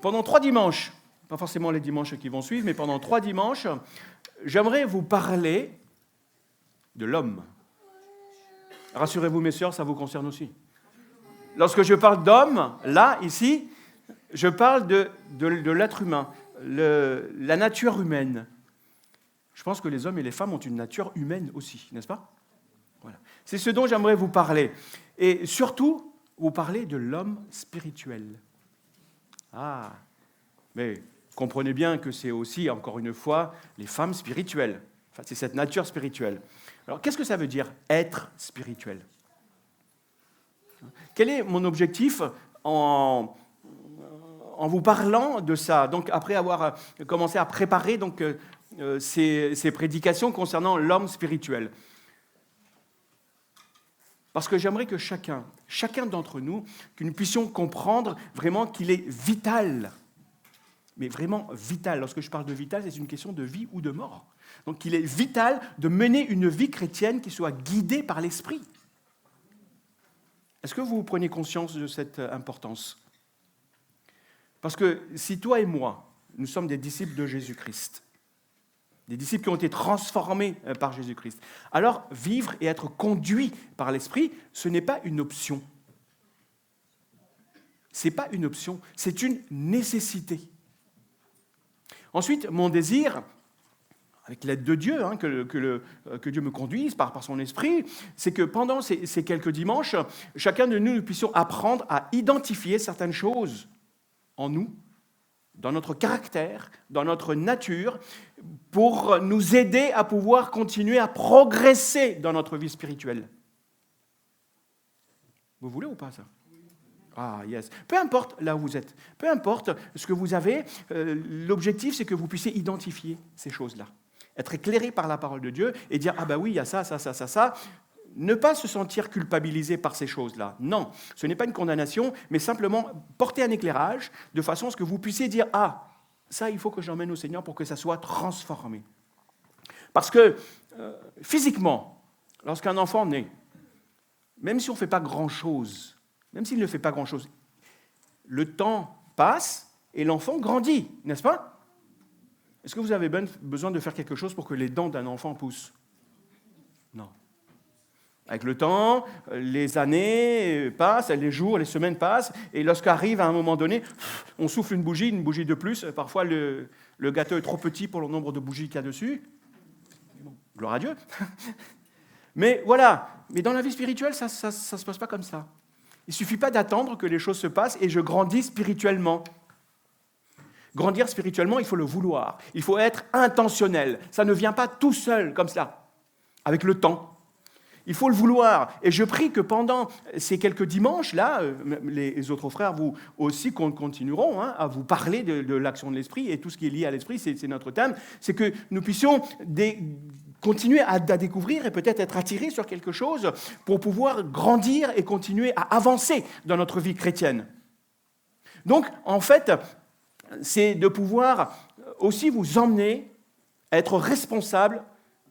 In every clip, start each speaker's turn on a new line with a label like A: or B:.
A: pendant 3 dimanches, pas forcément les dimanches qui vont suivre, mais pendant 3 dimanches, j'aimerais vous parler de l'homme. Rassurez-vous, mes sœurs, ça vous concerne aussi. Lorsque je parle d'homme, là, ici, je parle de l'être humain, la nature humaine. Je pense que les hommes et les femmes ont une nature humaine aussi, n'est-ce pas? Voilà. C'est ce dont j'aimerais vous parler. Et surtout, vous parler de l'homme spirituel. Ah, mais comprenez bien que c'est aussi, encore une fois, les femmes spirituelles. Enfin, c'est cette nature spirituelle. Alors, qu'est-ce que ça veut dire, être spirituel? Quel est mon objectif en vous parlant de ça? Donc, après avoir commencé à préparer ces prédications concernant l'homme spirituel. Parce que j'aimerais que chacun d'entre nous, que nous puissions comprendre vraiment qu'il est vital, mais vraiment vital. Lorsque je parle de vital, c'est une question de vie ou de mort. Donc il est vital de mener une vie chrétienne qui soit guidée par l'Esprit. Est-ce que vous prenez conscience de cette importance? Parce que si toi et moi, nous sommes des disciples de Jésus-Christ, des disciples qui ont été transformés par Jésus-Christ, alors vivre et être conduit par l'Esprit, ce n'est pas une option. Ce n'est pas une option, c'est une nécessité. Ensuite, mon désir, avec l'aide de Dieu, que Dieu me conduise par son esprit, c'est que pendant ces quelques dimanches, chacun de nous puissions apprendre à identifier certaines choses en nous, dans notre caractère, dans notre nature, pour nous aider à pouvoir continuer à progresser dans notre vie spirituelle. Vous voulez ou pas ça? Ah, yes. Peu importe là où vous êtes, peu importe ce que vous avez, l'objectif, c'est que vous puissiez identifier ces choses-là. Être éclairé par la parole de Dieu et dire « Ah ben oui, il y a ça, ça, ça, ça, ça ». Ne pas se sentir culpabilisé par ces choses-là. Non, ce n'est pas une condamnation, mais simplement porter un éclairage de façon à ce que vous puissiez dire « Ah, ça, il faut que j'emmène au Seigneur pour que ça soit transformé. » Parce que physiquement, lorsqu'un enfant naît, même si on ne fait pas grand-chose, même s'il ne fait pas grand-chose, le temps passe et l'enfant grandit, n'est-ce pas? Est-ce que vous avez besoin de faire quelque chose pour que les dents d'un enfant poussent? Non. Avec le temps, les années passent, les jours, les semaines passent, et lorsqu'arrive à un moment donné, on souffle une bougie de plus. Parfois, le gâteau est trop petit pour le nombre de bougies qu'il y a dessus. Bon, gloire à Dieu. Mais voilà, mais dans la vie spirituelle, ça ne se passe pas comme ça. Il ne suffit pas d'attendre que les choses se passent et je grandis spirituellement. Grandir spirituellement, il faut le vouloir. Il faut être intentionnel. Ça ne vient pas tout seul, comme ça, avec le temps. Il faut le vouloir. Et je prie que pendant ces quelques dimanches-là, les autres frères, vous aussi, continueront à vous parler de l'action de l'Esprit et tout ce qui est lié à l'Esprit, c'est notre thème, c'est que nous puissions continuer à découvrir et peut-être être attirés sur quelque chose pour pouvoir grandir et continuer à avancer dans notre vie chrétienne. Donc, en fait, c'est de pouvoir aussi vous emmener à être responsable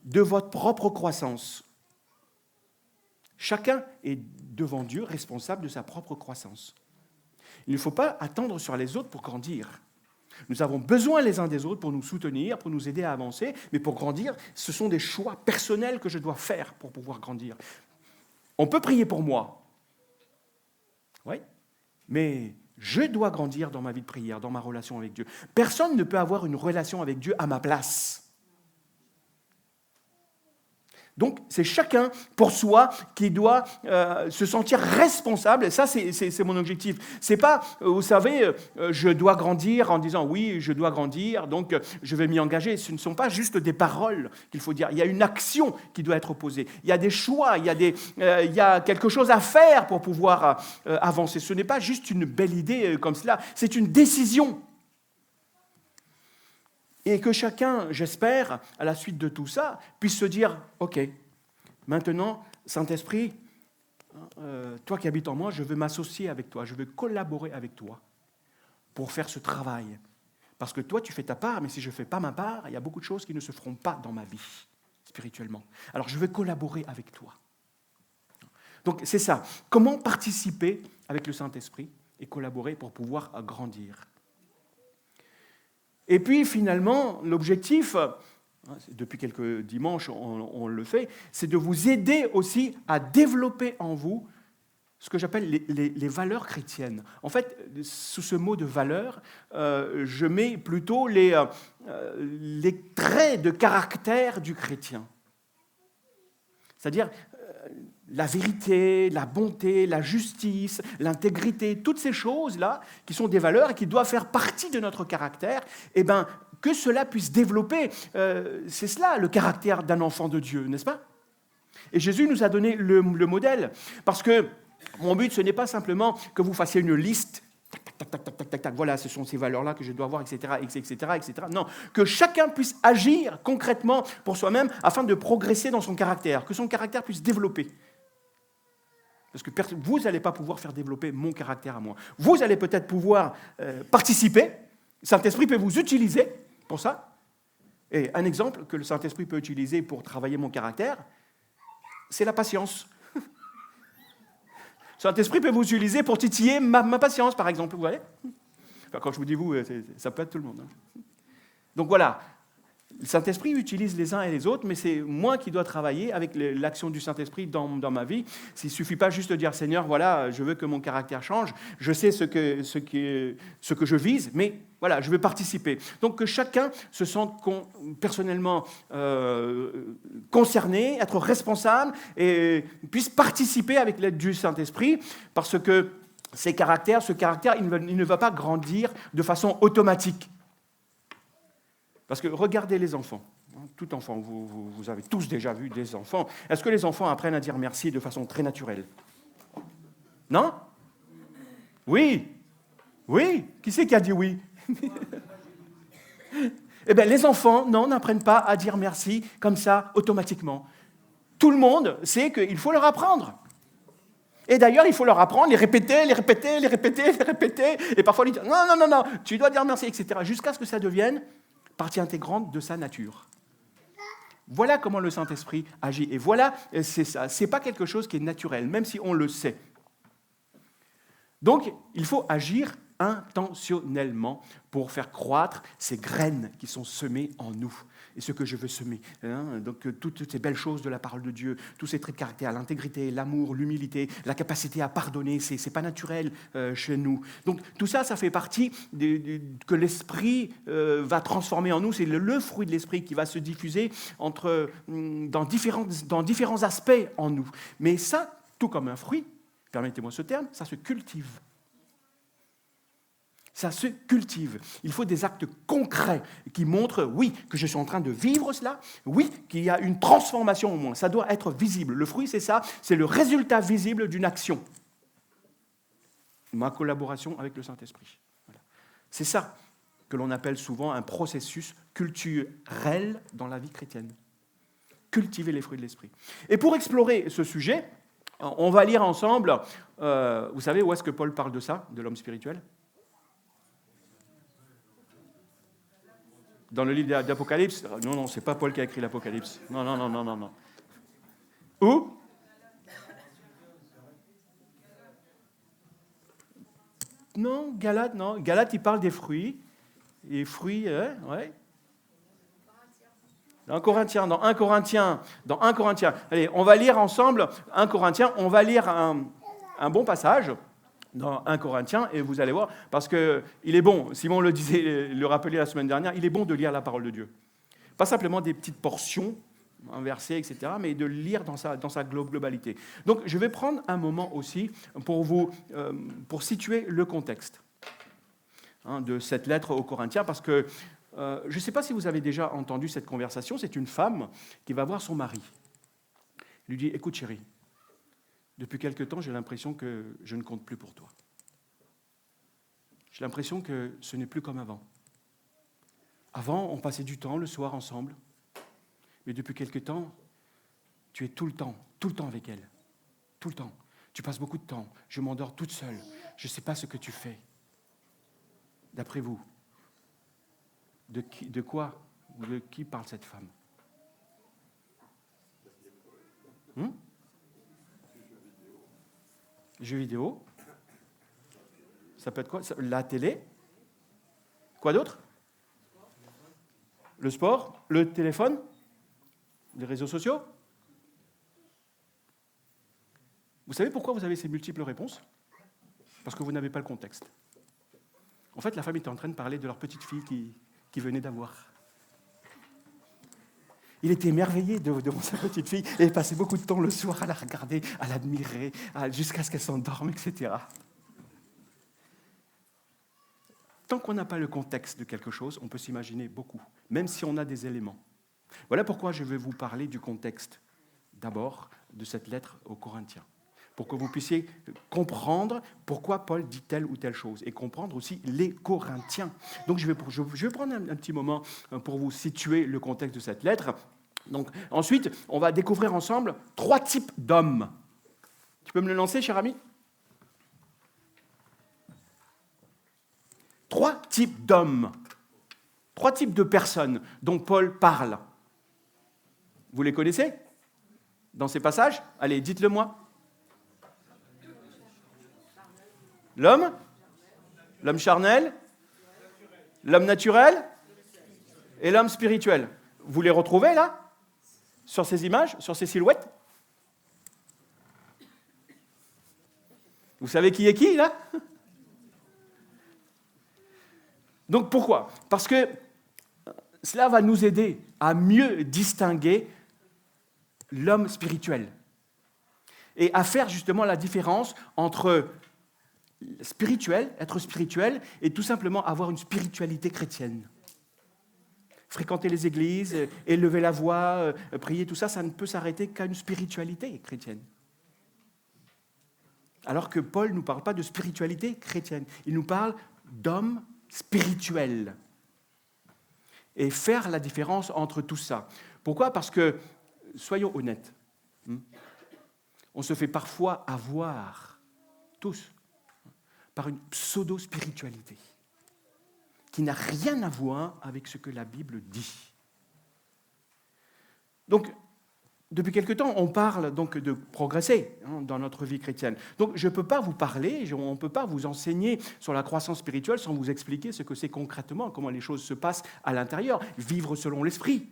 A: de votre propre croissance. Chacun est devant Dieu responsable de sa propre croissance. Il ne faut pas attendre sur les autres pour grandir. Nous avons besoin les uns des autres pour nous soutenir, pour nous aider à avancer, mais pour grandir, ce sont des choix personnels que je dois faire pour pouvoir grandir. On peut prier pour moi, oui, mais je dois grandir dans ma vie de prière, dans ma relation avec Dieu. Personne ne peut avoir une relation avec Dieu à ma place. Donc, c'est chacun pour soi qui doit se sentir responsable. Et ça, c'est mon objectif. C'est pas, vous savez, je dois grandir en disant oui, je dois grandir, donc je vais m'y engager. Ce ne sont pas juste des paroles qu'il faut dire. Il y a une action qui doit être posée. Il y a des choix, il y a quelque chose à faire pour pouvoir avancer. Ce n'est pas juste une belle idée comme cela. C'est une décision. Et que chacun, j'espère, à la suite de tout ça, puisse se dire « Ok, maintenant, Saint-Esprit, toi qui habites en moi, je veux m'associer avec toi, je veux collaborer avec toi pour faire ce travail. Parce que toi, tu fais ta part, mais si je ne fais pas ma part, il y a beaucoup de choses qui ne se feront pas dans ma vie, spirituellement. Alors, je veux collaborer avec toi. » Donc, c'est ça. Comment participer avec le Saint-Esprit et collaborer pour pouvoir grandir? Et puis finalement, l'objectif, depuis quelques dimanches on le fait, c'est de vous aider aussi à développer en vous ce que j'appelle les valeurs chrétiennes. En fait, sous ce mot de valeur, je mets plutôt les traits de caractère du chrétien. C'est-à-dire la vérité, la bonté, la justice, l'intégrité, toutes ces choses-là qui sont des valeurs et qui doivent faire partie de notre caractère, eh bien, que cela puisse développer, c'est cela le caractère d'un enfant de Dieu, n'est-ce pas? Et Jésus nous a donné le modèle, parce que mon but, ce n'est pas simplement que vous fassiez une liste, tac, tac, tac, tac, tac, tac, voilà, ce sont ces valeurs-là que je dois avoir, etc., etc., etc. Non, que chacun puisse agir concrètement pour soi-même afin de progresser dans son caractère, que son caractère puisse développer. Parce que vous n'allez pas pouvoir faire développer mon caractère à moi. Vous allez peut-être pouvoir participer. Le Saint-Esprit peut vous utiliser pour ça. Et un exemple que le Saint-Esprit peut utiliser pour travailler mon caractère, c'est la patience. Le Saint-Esprit peut vous utiliser pour titiller ma patience, par exemple. Vous voyez? Enfin, quand je vous dis vous, ça peut être tout le monde. Donc voilà. Le Saint-Esprit utilise les uns et les autres, mais c'est moi qui dois travailler avec l'action du Saint-Esprit dans ma vie. Il ne suffit pas juste de dire « Seigneur, voilà, je veux que mon caractère change, je sais ce que je vise, mais voilà, je veux participer. » Donc que chacun se sente personnellement concerné, être responsable et puisse participer avec l'aide du Saint-Esprit, parce que ce caractère, il ne va pas grandir de façon automatique. Parce que regardez les enfants. Tout enfant, vous avez tous déjà vu des enfants. Est-ce que les enfants apprennent à dire merci de façon très naturelle? Non? Oui? Oui? Qui c'est qui a dit oui? Eh bien, les enfants, non, n'apprennent pas à dire merci comme ça, automatiquement. Tout le monde sait qu'il faut leur apprendre. Et d'ailleurs, il faut leur apprendre, les répéter. Et parfois, ils disent non, tu dois dire merci, etc. Jusqu'à ce que ça devienne partie intégrante de sa nature. Voilà comment le Saint-Esprit agit. Et voilà, c'est ça. Ce n'est pas quelque chose qui est naturel, même si on le sait. Donc, il faut agir intentionnellement pour faire croître ces graines qui sont semées en nous. Et ce que je veux semer. Donc, toutes ces belles choses de la parole de Dieu, tous ces traits de caractère, l'intégrité, l'amour, l'humilité, la capacité à pardonner, ce n'est pas naturel chez nous. Donc, tout ça, ça fait partie que l'Esprit va transformer en nous. C'est le fruit de l'Esprit qui va se diffuser dans différents aspects en nous. Mais ça, tout comme un fruit, permettez-moi ce terme, ça se cultive. Ça se cultive. Il faut des actes concrets qui montrent, oui, que je suis en train de vivre cela, oui, qu'il y a une transformation au moins. Ça doit être visible. Le fruit, c'est ça, c'est le résultat visible d'une action. Ma collaboration avec le Saint-Esprit. Voilà. C'est ça que l'on appelle souvent un processus culturel dans la vie chrétienne. Cultiver les fruits de l'Esprit. Et pour explorer ce sujet, on va lire ensemble, vous savez où est-ce que Paul parle de ça, de l'homme spirituel ? Dans le livre d'Apocalypse? Non, c'est pas Paul qui a écrit l'Apocalypse. Non. Où? Non, Galates, non. Galates, il parle des fruits. Les fruits, ouais. Dans 1 Corinthiens. Allez, on va lire ensemble 1 Corinthiens. On va lire un bon passage dans 1 Corinthiens, et vous allez voir, parce qu'il est bon, Simon le rappelait la semaine dernière, il est bon de lire la parole de Dieu. Pas simplement des petites portions, un verset, etc., mais de lire dans sa globalité. Donc, je vais prendre un moment aussi pour situer le contexte de cette lettre aux Corinthiens, parce que je ne sais pas si vous avez déjà entendu cette conversation, c'est une femme qui va voir son mari. Il lui dit, écoute chérie, depuis quelque temps, j'ai l'impression que je ne compte plus pour toi. J'ai l'impression que ce n'est plus comme avant. Avant, on passait du temps le soir ensemble, mais depuis quelque temps, tu es tout le temps avec elle. Tout le temps. Tu passes beaucoup de temps. Je m'endors toute seule. Je ne sais pas ce que tu fais. D'après vous, de qui parle cette femme? Jeux vidéo. Ça peut être quoi? La télé. Quoi d'autre? Le sport, le téléphone, les réseaux sociaux. Vous savez pourquoi vous avez ces multiples réponses? Parce que vous n'avez pas le contexte. En fait, la femme était en train de parler de leur petite fille qui venait d'avoir. Il était émerveillé devant sa petite fille et il passait beaucoup de temps le soir à la regarder, à l'admirer, jusqu'à ce qu'elle s'endorme, etc. Tant qu'on n'a pas le contexte de quelque chose, on peut s'imaginer beaucoup, même si on a des éléments. Voilà pourquoi je vais vous parler du contexte, d'abord, de cette lettre aux Corinthiens, pour que vous puissiez comprendre pourquoi Paul dit telle ou telle chose, et comprendre aussi les Corinthiens. Donc je vais prendre un petit moment pour vous situer le contexte de cette lettre. Donc, ensuite, on va découvrir ensemble 3 types d'hommes. Tu peux me le lancer, cher ami? 3 types d'hommes, 3 types de personnes dont Paul parle. Vous les connaissez dans ces passages? Allez, dites-le-moi. L'homme charnel, l'homme naturel et l'homme spirituel. Vous les retrouvez là? Sur ces images, sur ces silhouettes? Vous savez qui est qui là? Donc pourquoi? Parce que cela va nous aider à mieux distinguer l'homme spirituel et à faire justement la différence entre spirituel, être spirituel, et tout simplement avoir une spiritualité chrétienne. Fréquenter les églises, élever la voix, prier, tout ça, ça ne peut s'arrêter qu'à une spiritualité chrétienne. Alors que Paul ne nous parle pas de spiritualité chrétienne, il nous parle d'homme spirituel. Et faire la différence entre tout ça. Pourquoi? Parce que, soyons honnêtes, on se fait parfois avoir, tous, par une pseudo-spiritualité qui n'a rien à voir avec ce que la Bible dit. Donc, depuis quelque temps, on parle donc de progresser dans notre vie chrétienne. Donc, je ne peux pas vous parler, on ne peut pas vous enseigner sur la croissance spirituelle sans vous expliquer ce que c'est concrètement, comment les choses se passent à l'intérieur, vivre selon l'esprit.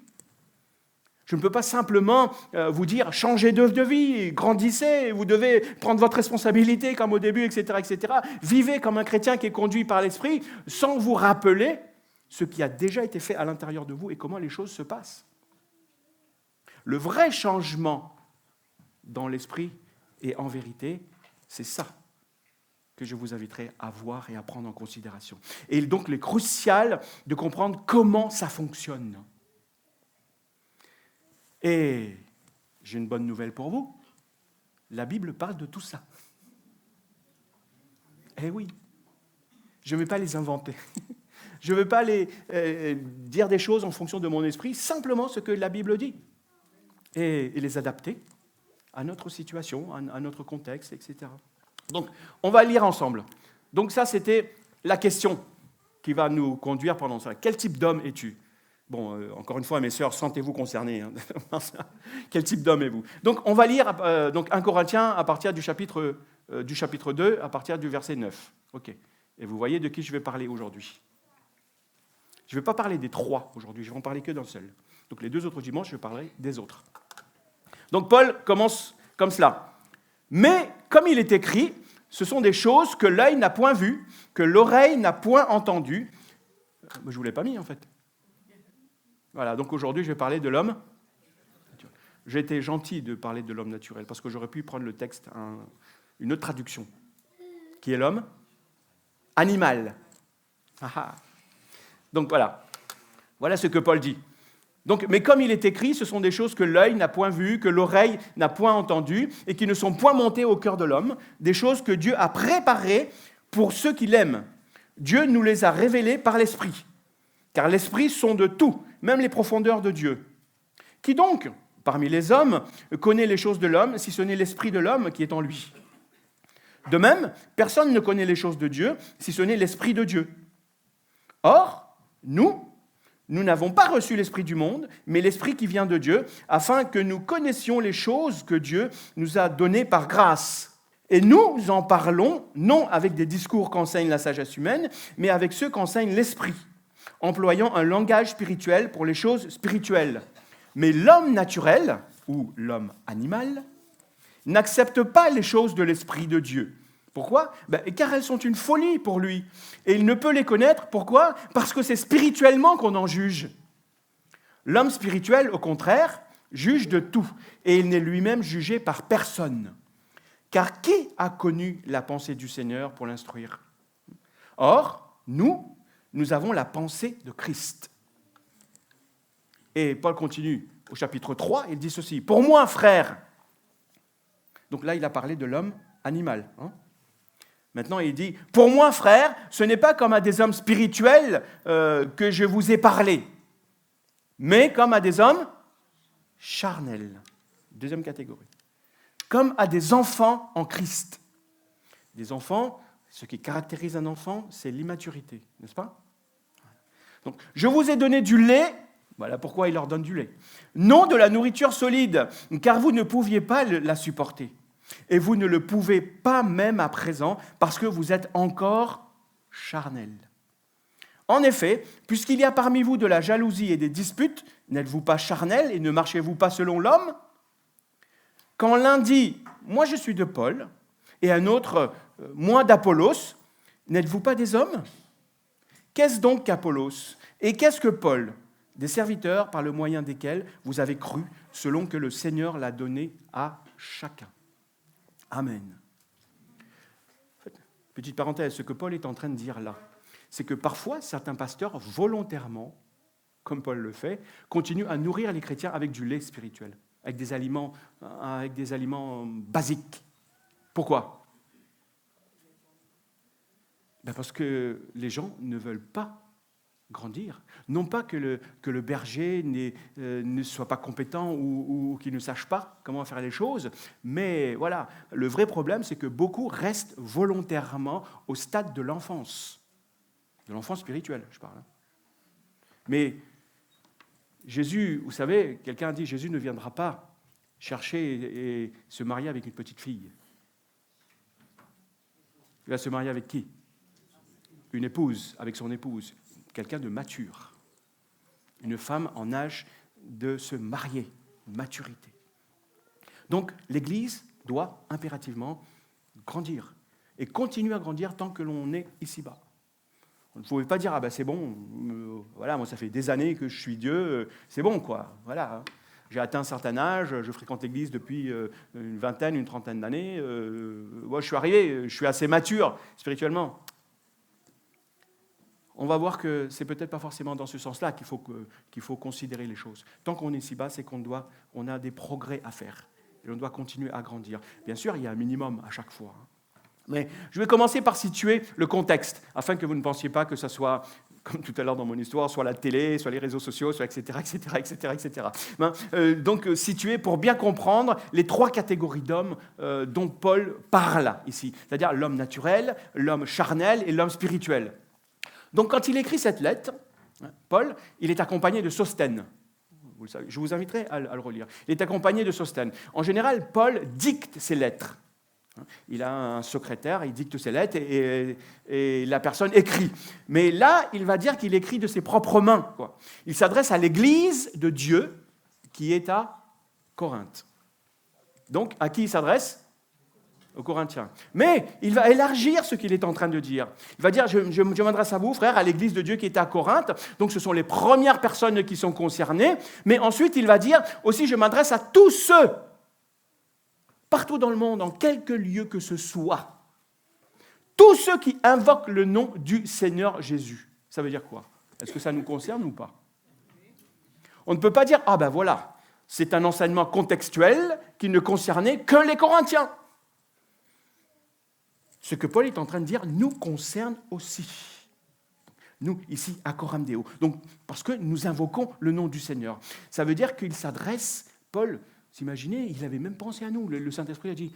A: Je ne peux pas simplement vous dire « changez de vie, grandissez, vous devez prendre votre responsabilité comme au début, etc. etc. » Vivez comme un chrétien qui est conduit par l'esprit sans vous rappeler ce qui a déjà été fait à l'intérieur de vous et comment les choses se passent. Le vrai changement dans l'esprit et en vérité, c'est ça que je vous inviterai à voir et à prendre en considération. Et donc, il est crucial de comprendre comment ça fonctionne. Et j'ai une bonne nouvelle pour vous. La Bible parle de tout ça. Eh oui, je ne vais pas les inventer. Je ne vais pas dire des choses en fonction de mon esprit, simplement ce que la Bible dit. Et les adapter à notre situation, à notre contexte, etc. Donc, on va lire ensemble. Donc ça, c'était la question qui va nous conduire pendant ça. Quel type d'homme es-tu? Bon, encore une fois, mes sœurs, sentez-vous concernés. Quel type d'homme êtes-vous? Donc, on va lire donc 1 Corinthiens à partir du chapitre 2, à partir du verset 9. OK. Et vous voyez de qui je vais parler aujourd'hui. Je ne vais pas parler des 3 aujourd'hui, je ne vais en parler que d'un seul. Donc, les 2 autres dimanches, je parlerai des autres. Donc, Paul commence comme cela. Mais, comme il est écrit, ce sont des choses que l'œil n'a point vues, que l'oreille n'a point entendues. Je ne vous l'ai pas mis, en fait. Voilà, donc aujourd'hui, je vais parler de l'homme. J'ai été gentil de parler de l'homme naturel, parce que j'aurais pu prendre le texte, une autre traduction, qui est l'homme animal. Donc voilà. Voilà ce que Paul dit. Donc, mais comme il est écrit, ce sont des choses que l'œil n'a point vues, que l'oreille n'a point entendues, et qui ne sont point montées au cœur de l'homme, des choses que Dieu a préparées pour ceux qui l'aiment. Dieu nous les a révélées par l'Esprit. Car l'Esprit sonde tout, même les profondeurs de Dieu. Qui donc, parmi les hommes, connaît les choses de l'homme, si ce n'est l'Esprit de l'homme qui est en lui? De même, personne ne connaît les choses de Dieu, si ce n'est l'Esprit de Dieu. Or, nous n'avons pas reçu l'Esprit du monde, mais l'Esprit qui vient de Dieu, afin que nous connaissions les choses que Dieu nous a données par grâce. Et nous en parlons, non avec des discours qu'enseigne la sagesse humaine, mais avec ceux qu'enseigne l'Esprit, employant un langage spirituel pour les choses spirituelles. Mais l'homme naturel, ou l'homme animal, n'accepte pas les choses de l'Esprit de Dieu. Pourquoi ? Car elles sont une folie pour lui. Et il ne peut les connaître. Pourquoi ? Parce que c'est spirituellement qu'on en juge. L'homme spirituel, au contraire, juge de tout. Et il n'est lui-même jugé par personne. Car qui a connu la pensée du Seigneur pour l'instruire ? Or, nous avons la pensée de Christ. Et Paul continue au chapitre 3, il dit ceci. Pour moi, frère, donc là, il a parlé de l'homme animal. Maintenant, il dit, pour moi, frère, ce n'est pas comme à des hommes spirituels que je vous ai parlé, mais comme à des hommes charnels. Deuxième catégorie. Comme à des enfants en Christ. Des enfants, ce qui caractérise un enfant, c'est l'immaturité, n'est-ce pas ? Donc, je vous ai donné du lait, voilà pourquoi il leur donne du lait, non de la nourriture solide, car vous ne pouviez pas la supporter. Et vous ne le pouvez pas même à présent, parce que vous êtes encore charnels. En effet, puisqu'il y a parmi vous de la jalousie et des disputes, n'êtes-vous pas charnels et ne marchez-vous pas selon l'homme ? Quand l'un dit « moi je suis de Paul » et un autre « moi d'Apollos », n'êtes-vous pas des hommes ? Qu'est-ce donc qu'Apollos ? Et qu'est-ce que Paul ? Des serviteurs par le moyen desquels vous avez cru, selon que le Seigneur l'a donné à chacun. Amen. Petite parenthèse, ce que Paul est en train de dire là, c'est que parfois, certains pasteurs, volontairement, comme Paul le fait, continuent à nourrir les chrétiens avec du lait spirituel, avec des aliments basiques. Pourquoi ? Parce que les gens ne veulent pas grandir. Non pas que le berger ne soit pas compétent ou qu'il ne sache pas comment faire les choses, mais voilà, le vrai problème, c'est que beaucoup restent volontairement au stade de l'enfance spirituelle, je parle. Mais Jésus, vous savez, quelqu'un a dit, Jésus ne viendra pas chercher et se marier avec une petite fille. Il va se marier avec qui ? Une épouse, avec son épouse. Quelqu'un de mature, une femme en âge de se marier, maturité. Donc l'Église doit impérativement grandir et continuer à grandir tant que l'on est ici-bas. On ne pouvait pas dire, c'est bon, voilà, moi ça fait des années que je suis Dieu, c'est bon quoi, voilà. J'ai atteint un certain âge, je fréquente l'Église depuis une vingtaine, une trentaine d'années, moi je suis arrivé, je suis assez mature spirituellement. On va voir que c'est peut-être pas forcément dans ce sens-là qu'il faut considérer les choses. Tant qu'on est ici-bas, c'est qu'on a des progrès à faire. Et on doit continuer à grandir. Bien sûr, il y a un minimum à chaque fois. Mais je vais commencer par situer le contexte, afin que vous ne pensiez pas que ça soit, comme tout à l'heure dans mon histoire, soit la télé, soit les réseaux sociaux, soit etc., etc., etc., etc. Donc, situer pour bien comprendre les trois catégories d'hommes dont Paul parle ici. C'est-à-dire l'homme naturel, l'homme charnel et l'homme spirituel. Donc, quand il écrit cette lettre, Paul, il est accompagné de Sosthène. Vous le savez, je vous inviterai à le relire. Il est accompagné de Sosthène. En général, Paul dicte ses lettres. Il a un secrétaire, il dicte ses lettres et la personne écrit. Mais là, il va dire qu'il écrit de ses propres mains, quoi. Il s'adresse à l'Église de Dieu qui est à Corinthe. Donc, à qui il s'adresse ? Aux Corinthiens. Mais il va élargir ce qu'il est en train de dire. Il va dire, je m'adresse à vous, frères, à l'Église de Dieu qui est à Corinthe. Donc ce sont les premières personnes qui sont concernées. Mais ensuite, il va dire aussi, je m'adresse à tous ceux, partout dans le monde, en quelque lieu que ce soit. Tous ceux qui invoquent le nom du Seigneur Jésus. Ça veut dire quoi ? Est-ce que ça nous concerne ou pas ? On ne peut pas dire, voilà, c'est un enseignement contextuel qui ne concernait que les Corinthiens. Ce que Paul est en train de dire nous concerne aussi. Nous, ici, à Coram Deo. Donc, parce que nous invoquons le nom du Seigneur. Ça veut dire qu'il s'adresse, Paul, s'imaginez, il n'avait même pensé à nous. Le Saint-Esprit a dit,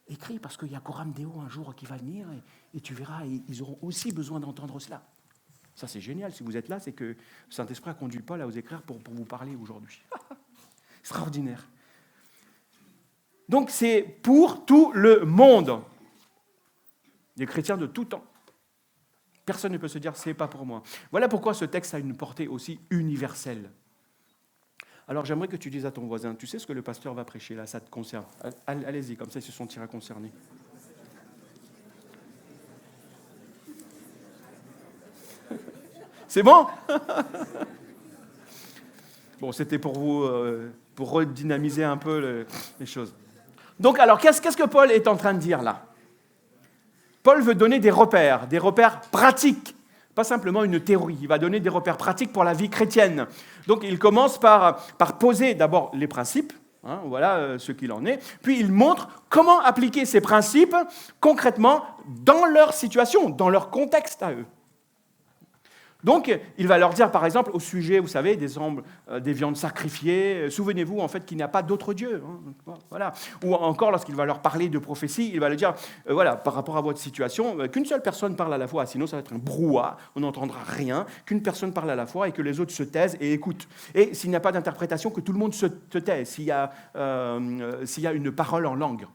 A: écris, parce qu'il y a Coram Deo un jour qui va venir, et tu verras, ils auront aussi besoin d'entendre cela. Ça, c'est génial. Si vous êtes là, c'est que le Saint-Esprit a conduit Paul à vous écrire pour vous parler aujourd'hui. Extraordinaire. Donc, c'est pour tout le monde. Des chrétiens de tout temps. Personne ne peut se dire, c'est pas pour moi. Voilà pourquoi ce texte a une portée aussi universelle. Alors j'aimerais que tu dises à ton voisin, tu sais ce que le pasteur va prêcher là, ça te concerne. Allez-y, comme ça ils se sentira concernés. C'est bon? Bon, c'était pour vous, pour redynamiser un peu les choses. Donc alors, qu'est-ce que Paul est en train de dire là? Paul veut donner des repères pratiques, pas simplement une théorie. Il va donner des repères pratiques pour la vie chrétienne. Donc il commence par poser d'abord les principes, hein, voilà ce qu'il en est, puis il montre comment appliquer ces principes concrètement dans leur situation, dans leur contexte à eux. Donc, il va leur dire, par exemple, au sujet, vous savez, des viandes sacrifiées, souvenez-vous, en fait, qu'il n'y a pas d'autre Dieu. Hein, voilà. Ou encore, lorsqu'il va leur parler de prophétie, il va leur dire, voilà, par rapport à votre situation, qu'une seule personne parle à la fois, sinon ça va être un brouhaha, on n'entendra rien, qu'une personne parle à la fois et que les autres se taisent et écoutent. Et s'il n'y a pas d'interprétation, que tout le monde se taise, s'il y a une parole en langue.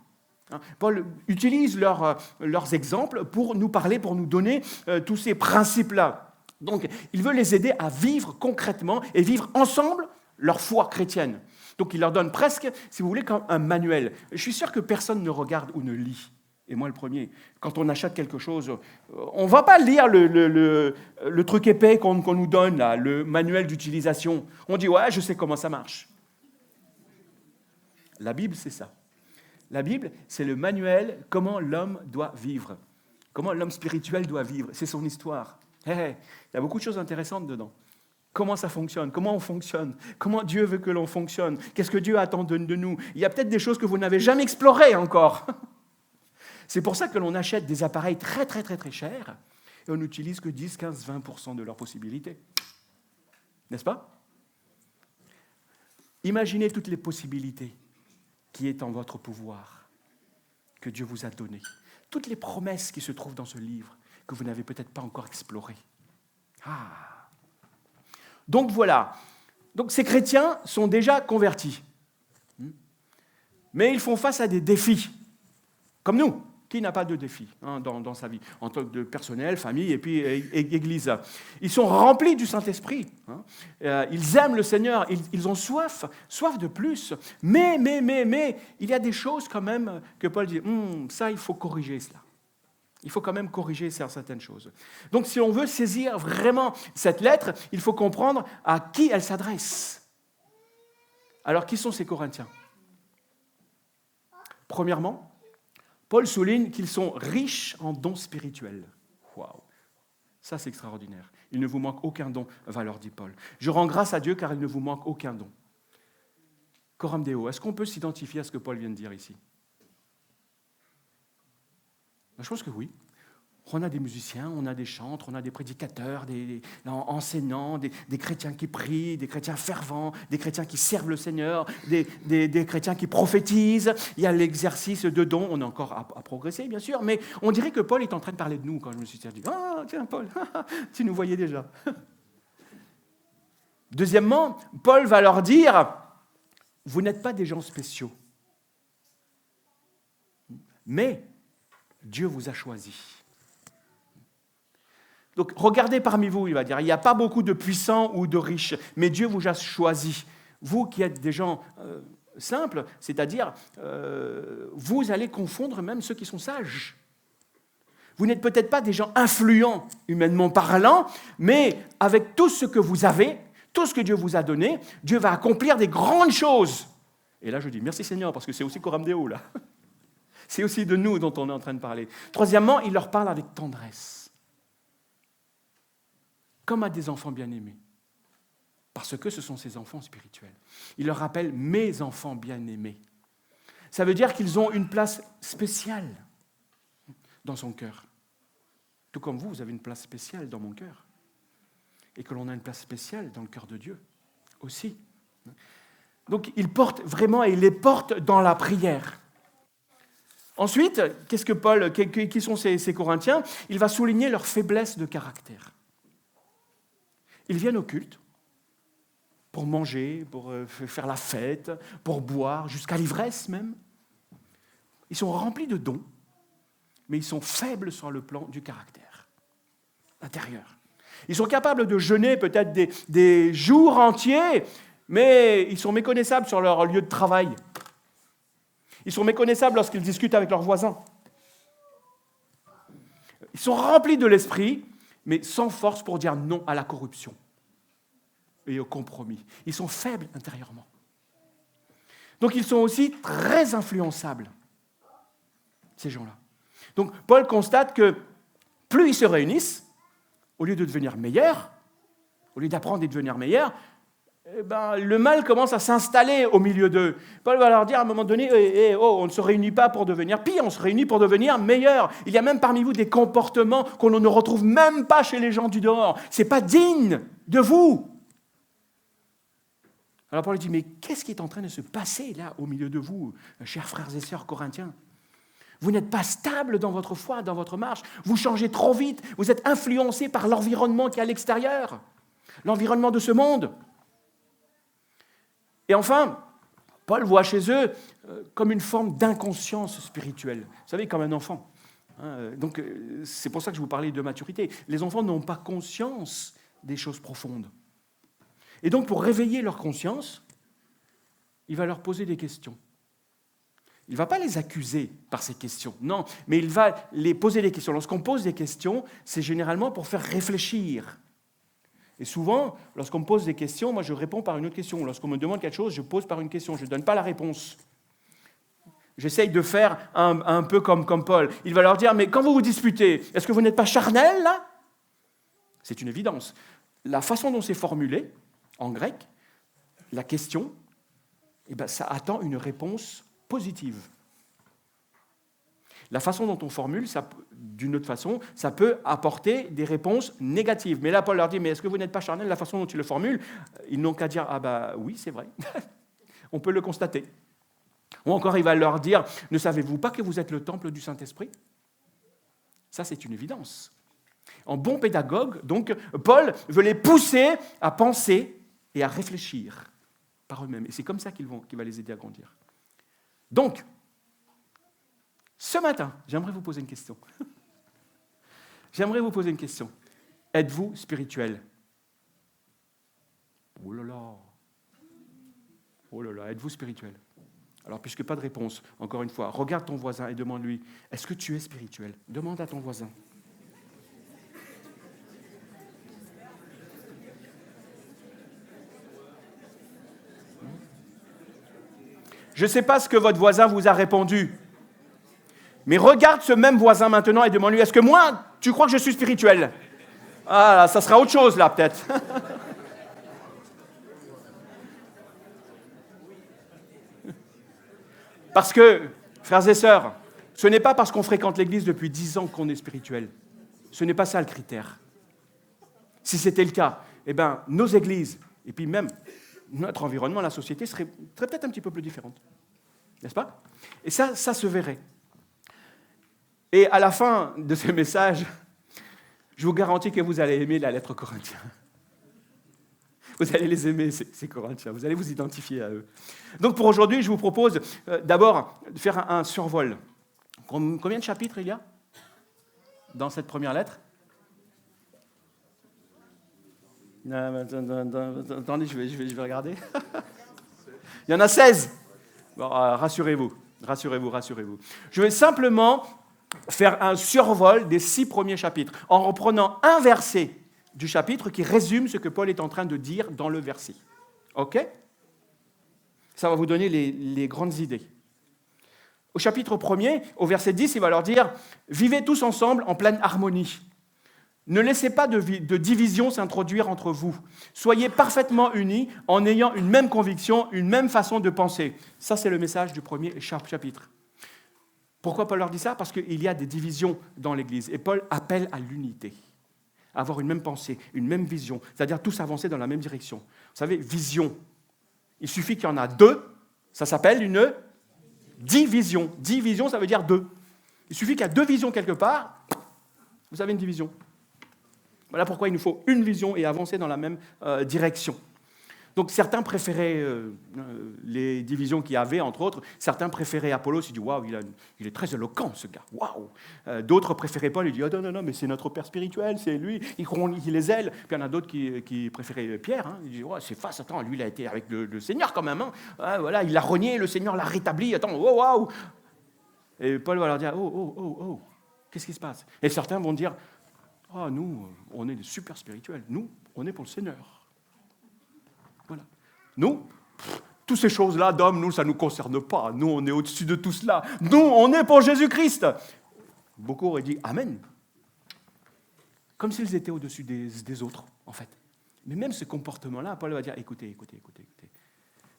A: Paul utilise leurs exemples pour nous parler, pour nous donner tous ces principes-là. Donc, il veut les aider à vivre concrètement et vivre ensemble leur foi chrétienne. Donc, il leur donne presque, si vous voulez, comme un manuel. Je suis sûr que personne ne regarde ou ne lit. Et moi, le premier. Quand on achète quelque chose, on ne va pas lire le truc épais qu'on nous donne, là, le manuel d'utilisation. On dit, ouais, je sais comment ça marche. La Bible, c'est ça. La Bible, c'est le manuel comment l'homme doit vivre. Comment l'homme spirituel doit vivre. C'est son histoire. Il y a beaucoup de choses intéressantes dedans. Comment ça fonctionne? Comment on fonctionne? Comment Dieu veut que l'on fonctionne? Qu'est-ce que Dieu attend de nous? Il y a peut-être des choses que vous n'avez jamais explorées encore. C'est pour ça que l'on achète des appareils très, très, très, très chers et on n'utilise que 10, 15, 20% de leurs possibilités. N'est-ce pas? Imaginez toutes les possibilités qui est en votre pouvoir, que Dieu vous a données. Toutes les promesses qui se trouvent dans ce livre, que vous n'avez peut-être pas encore exploré. Donc voilà. Donc ces chrétiens sont déjà convertis. Mais ils font face à des défis. Comme nous. Qui n'a pas de défis dans sa vie, en tant que personnel, famille et puis Église. Ils sont remplis du Saint-Esprit. Ils aiment le Seigneur. Ils ont soif de plus. Mais, il y a des choses quand même que Paul dit, ça, il faut corriger cela. Il faut quand même corriger certaines choses. Donc, si on veut saisir vraiment cette lettre, il faut comprendre à qui elle s'adresse. Alors, qui sont ces Corinthiens? Premièrement, Paul souligne qu'ils sont riches en dons spirituels. Waouh! Ça, c'est extraordinaire. Il ne vous manque aucun don, va leur dit Paul. Je rends grâce à Dieu car il ne vous manque aucun don. Coram Deo, est-ce qu'on peut s'identifier à ce que Paul vient de dire ici? Je pense que oui. On a des musiciens, on a des chantres, on a des prédicateurs, des enseignants, des chrétiens qui prient, des chrétiens fervents, des chrétiens qui servent le Seigneur, des chrétiens qui prophétisent. Il y a l'exercice de dons, on a encore à progresser, bien sûr, mais on dirait que Paul est en train de parler de nous quand je me suis dit « Ah, tiens, Paul, tu nous voyais déjà. » Deuxièmement, Paul va leur dire « Vous n'êtes pas des gens spéciaux, mais Dieu vous a choisis. » Donc, regardez parmi vous, il va dire, il n'y a pas beaucoup de puissants ou de riches, mais Dieu vous a choisis. Vous qui êtes des gens simples, c'est-à-dire, vous allez confondre même ceux qui sont sages. Vous n'êtes peut-être pas des gens influents, humainement parlant, mais avec tout ce que vous avez, tout ce que Dieu vous a donné, Dieu va accomplir des grandes choses. Et là, je dis, merci Seigneur, parce que c'est aussi Coram Deo, là. C'est aussi de nous dont on est en train de parler. Troisièmement, il leur parle avec tendresse. Comme à des enfants bien-aimés, parce que ce sont ces enfants spirituels. Il leur rappelle « mes enfants bien-aimés ». Ça veut dire qu'ils ont une place spéciale dans son cœur. Tout comme vous avez une place spéciale dans mon cœur. Et que l'on a une place spéciale dans le cœur de Dieu aussi. Donc il porte vraiment, et il les porte dans la prière. Ensuite, qu'est-ce que Paul, qui sont ces Corinthiens? Il va souligner leur faiblesse de caractère. Ils viennent au culte pour manger, pour faire la fête, pour boire, jusqu'à l'ivresse même. Ils sont remplis de dons, mais ils sont faibles sur le plan du caractère. intérieure. Ils sont capables de jeûner peut-être des jours entiers, mais ils sont méconnaissables sur leur lieu de travail. Ils sont méconnaissables lorsqu'ils discutent avec leurs voisins. Ils sont remplis de l'esprit, mais sans force pour dire non à la corruption et au compromis. Ils sont faibles intérieurement. Donc ils sont aussi très influençables, ces gens-là. Donc Paul constate que plus ils se réunissent, au lieu de devenir meilleurs, au lieu d'apprendre et de devenir meilleurs, le mal commence à s'installer au milieu d'eux. Paul va leur dire à un moment donné, on ne se réunit pas pour devenir pire, on se réunit pour devenir meilleur. Il y a même parmi vous des comportements qu'on ne retrouve même pas chez les gens du dehors. Ce n'est pas digne de vous. Alors Paul dit, mais qu'est-ce qui est en train de se passer là au milieu de vous, chers frères et sœurs corinthiens ? Vous n'êtes pas stable dans votre foi, dans votre marche. Vous changez trop vite. Vous êtes influencé par l'environnement qui est à l'extérieur, l'environnement de ce monde. Et enfin, Paul voit chez eux comme une forme d'inconscience spirituelle. Vous savez, comme un enfant. Donc, c'est pour ça que je vous parlais de maturité. Les enfants n'ont pas conscience des choses profondes. Et donc, pour réveiller leur conscience, il va leur poser des questions. Il ne va pas les accuser par ces questions, non, mais il va les poser des questions. Lorsqu'on pose des questions, c'est généralement pour faire réfléchir. Et souvent, lorsqu'on me pose des questions, moi je réponds par une autre question. Lorsqu'on me demande quelque chose, je pose par une question, je ne donne pas la réponse. J'essaye de faire un peu comme Paul. Il va leur dire, mais quand vous vous disputez, est-ce que vous n'êtes pas charnel là ? C'est une évidence. La façon dont c'est formulé, en grec, la question, ça attend une réponse positive. La façon dont on formule, d'une autre façon, ça peut apporter des réponses négatives. Mais là, Paul leur dit, mais est-ce que vous n'êtes pas charnel ? La façon dont tu le formules, ils n'ont qu'à dire, oui, c'est vrai. On peut le constater. Ou encore, il va leur dire, ne savez-vous pas que vous êtes le temple du Saint-Esprit ? Ça, c'est une évidence. En bon pédagogue, donc, Paul veut les pousser à penser et à réfléchir par eux-mêmes. Et c'est comme ça qu'il va les aider à grandir. Donc, ce matin, j'aimerais vous poser une question. Êtes-vous spirituel ? Oh là là, êtes-vous spirituel ? Alors, puisque pas de réponse, encore une fois, regarde ton voisin et demande-lui, est-ce que tu es spirituel ? Demande à ton voisin. Je ne sais pas ce que votre voisin vous a répondu, mais regarde ce même voisin maintenant et demande-lui, est-ce que moi, tu crois que je suis spirituel ? Ah, ça sera autre chose là, peut-être. Parce que, frères et sœurs, ce n'est pas parce qu'on fréquente l'Église depuis 10 ans qu'on est spirituel. Ce n'est pas ça le critère. Si c'était le cas, nos églises, et puis même notre environnement, la société, serait peut-être un petit peu plus différente. N'est-ce pas ? Et ça se verrait. Et à la fin de ce message, je vous garantis que vous allez aimer la lettre aux Corinthiens. Vous allez les aimer, ces Corinthiens. Vous allez vous identifier à eux. Donc pour aujourd'hui, je vous propose d'abord de faire un survol. Combien de chapitres il y a dans cette première lettre ? Attendez, je vais regarder. Il y en a 16. Bon, rassurez-vous. Je vais simplement faire un survol des 6 premiers chapitres, en reprenant un verset du chapitre qui résume ce que Paul est en train de dire dans le verset. OK ? Ça va vous donner les grandes idées. Au chapitre 1er, au verset 10, il va leur dire « Vivez tous ensemble en pleine harmonie. Ne laissez pas de division s'introduire entre vous. Soyez parfaitement unis en ayant une même conviction, une même façon de penser. » Ça, c'est le message du premier chapitre. Pourquoi Paul leur dit ça ? Parce qu'il y a des divisions dans l'Église. Et Paul appelle à l'unité, à avoir une même pensée, une même vision, c'est-à-dire tous avancer dans la même direction. Vous savez, vision. Il suffit qu'il y en a 2, ça s'appelle une division. Division, ça veut dire 2. Il suffit qu'il y a 2 visions quelque part, vous avez une division. Voilà pourquoi il nous faut une vision et avancer dans la même direction. Donc certains préféraient les divisions qu'il y avait, entre autres. Certains préféraient Apollos, ils disent « Waouh, il est très éloquent, ce gars, waouh !» D'autres préféraient Paul, ils disent « Oh non, mais c'est notre père spirituel, c'est lui, il les aile. » Puis il y en a d'autres qui préféraient Pierre. Hein. Ils disent « C'est face, attends, lui, il a été avec le Seigneur quand même. Hein. Voilà, il l'a renié, le Seigneur l'a rétabli, attends, oh, waouh !» Et Paul va leur dire « Oh, qu'est-ce qui se passe ?» Et certains vont dire « Ah, nous, on est des super spirituels, nous, on est pour le Seigneur. » Voilà. Nous, toutes ces choses-là d'hommes, nous, ça ne nous concerne pas. Nous, on est au-dessus de tout cela. Nous, on est pour Jésus-Christ. Beaucoup auraient dit Amen. Comme s'ils étaient au-dessus des autres, en fait. Mais même ce comportement-là, Paul va dire écoutez.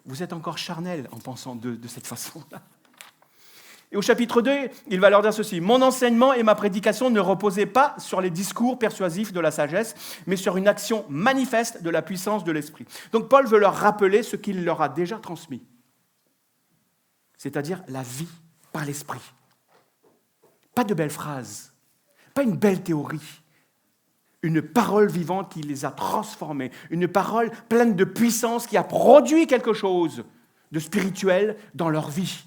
A: Vous êtes encore charnel en pensant de cette façon-là. Et au chapitre 2, il va leur dire ceci. « Mon enseignement et ma prédication ne reposaient pas sur les discours persuasifs de la sagesse, mais sur une action manifeste de la puissance de l'Esprit. » Donc Paul veut leur rappeler ce qu'il leur a déjà transmis, c'est-à-dire la vie par l'Esprit. Pas de belles phrases, pas une belle théorie, une parole vivante qui les a transformés, une parole pleine de puissance qui a produit quelque chose de spirituel dans leur vie.